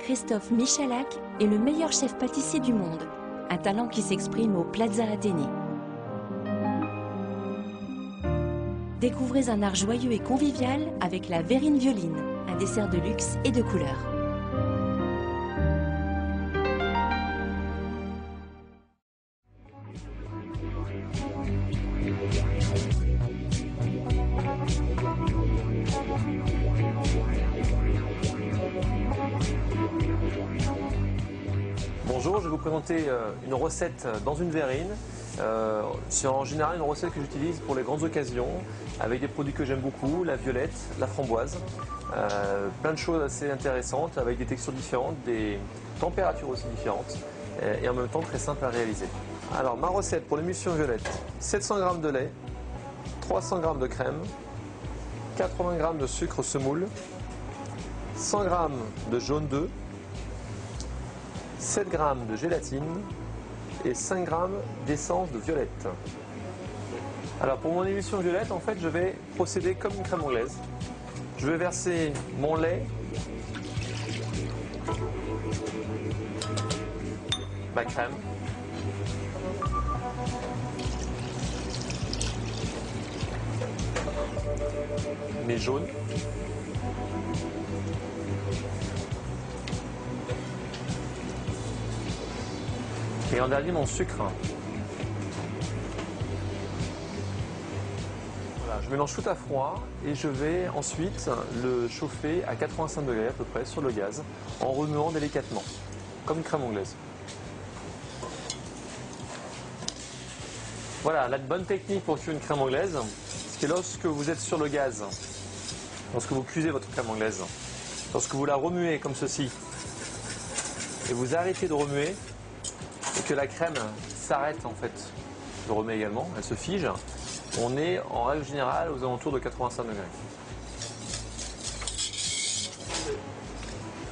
Christophe Michalak est le meilleur chef pâtissier du monde, un talent qui s'exprime au Plaza Athénée. Découvrez un art joyeux et convivial avec la Verrine Violine, un dessert de luxe et de couleur. Bonjour, je vais vous présenter une recette dans une verrine. C'est en général une recette que j'utilise pour les grandes occasions, avec des produits que j'aime beaucoup, la violette, la framboise. Plein de choses assez intéressantes, avec des textures différentes, des températures aussi différentes, et en même temps très simple à réaliser. Alors ma recette pour l'émulsion violette, 700 g de lait, 300 g de crème, 80 g de sucre semoule, 100 g de jaune d'œuf, 7 g de gélatine et 5 g d'essence de violette. Alors pour mon émulsion violette, en fait, je vais procéder comme une crème anglaise. Je vais verser mon lait, ma crème, mes jaunes, et en dernier mon sucre. Voilà, je mélange tout à froid et je vais ensuite le chauffer à 85 degrés à peu près sur le gaz en remuant délicatement, comme une crème anglaise. Voilà, la bonne technique pour cuire une crème anglaise, c'est que lorsque vous êtes sur le gaz, lorsque vous cuisez votre crème anglaise, lorsque vous la remuez comme ceci et vous arrêtez de remuer, et que la crème s'arrête en fait, je remets également, elle se fige, on est en règle générale aux alentours de 85 degrés.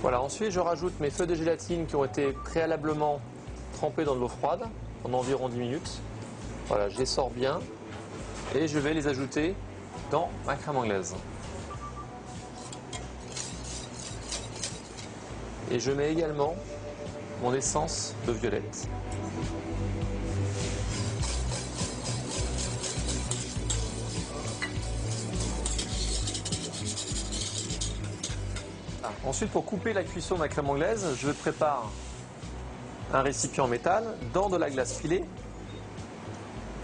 Voilà, ensuite je rajoute mes feuilles de gélatine qui ont été préalablement trempées dans de l'eau froide pendant environ 10 minutes. Voilà, je les sors bien et je vais les ajouter dans ma crème anglaise. Et je mets également mon essence de violette. Ensuite, pour couper la cuisson de ma crème anglaise, je prépare un récipient en métal dans de la glace filée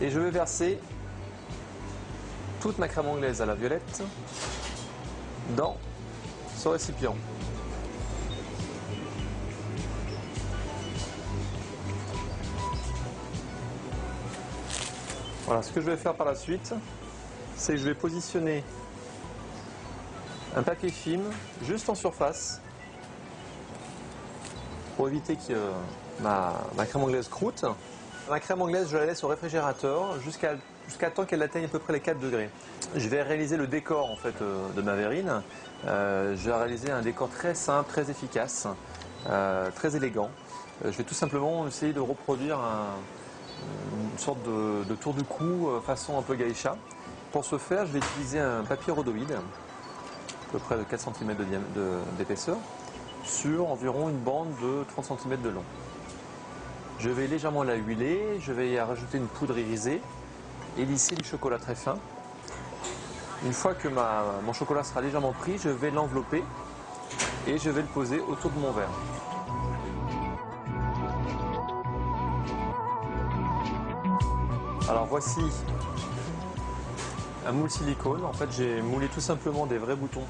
et je vais verser toute ma crème anglaise à la violette dans ce récipient. Voilà, ce que je vais faire par la suite, c'est que je vais positionner un papier film juste en surface pour éviter que ma crème anglaise croûte. Ma crème anglaise, je la laisse au réfrigérateur jusqu'à temps qu'elle atteigne à peu près les 4 degrés. Je vais réaliser le décor en fait de ma verrine. Je vais réaliser un décor très simple, très efficace, très élégant. Je vais tout simplement essayer de reproduire une sorte de tour du cou façon un peu geisha. Pour ce faire, je vais utiliser un papier rhodoïde, à peu près de 4 cm d'épaisseur, sur environ une bande de 30 cm de long. Je vais légèrement la huiler, je vais y rajouter une poudre irisée et lisser du chocolat très fin. Une fois que mon chocolat sera légèrement pris, je vais l'envelopper et je vais le poser autour de mon verre. Alors voici un moule silicone. En fait, j'ai moulé tout simplement des vrais boutons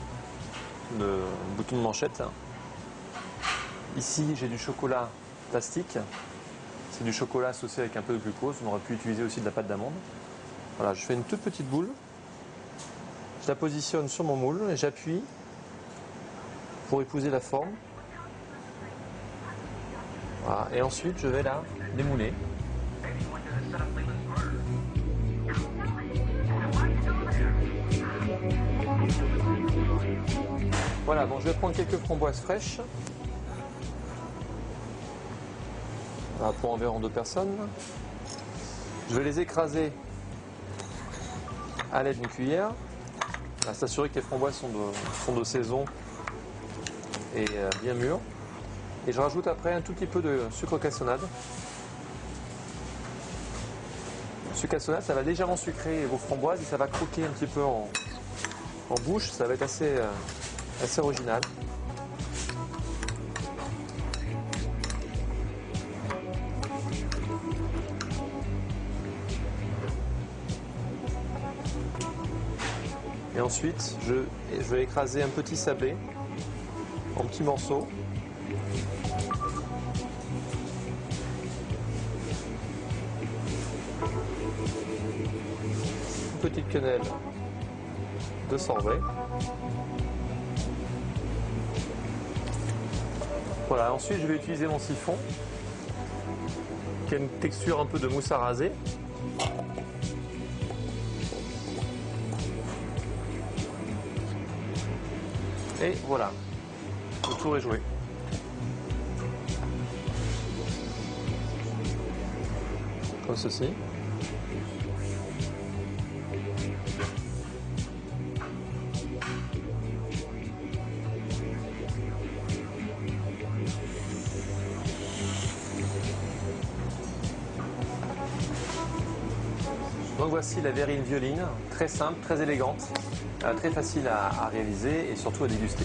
de manchette. Ici, j'ai du chocolat plastique. C'est du chocolat associé avec un peu de glucose. On aurait pu utiliser aussi de la pâte d'amande. Voilà, je fais une toute petite boule. Je la positionne sur mon moule et j'appuie pour épouser la forme. Voilà, et ensuite, je vais la démouler. Voilà, bon, je vais prendre quelques framboises fraîches. Voilà, pour environ 2 personnes. Je vais les écraser à l'aide d'une cuillère. S'assurer que les framboises sont de saison et bien mûres. Et je rajoute après un tout petit peu de sucre cassonade. Le sucre cassonade, ça va légèrement sucrer vos framboises et ça va croquer un petit peu en bouche. Ça va être assez original. Et ensuite, je vais écraser un petit sablé en petits morceaux. Une petite quenelle de Sorvet. Voilà, ensuite je vais utiliser mon siphon qui a une texture un peu de mousse à raser. Et voilà, le tour est joué. Comme ceci. Donc voici la verrine violine, très simple, très élégante, très facile à réaliser et surtout à déguster.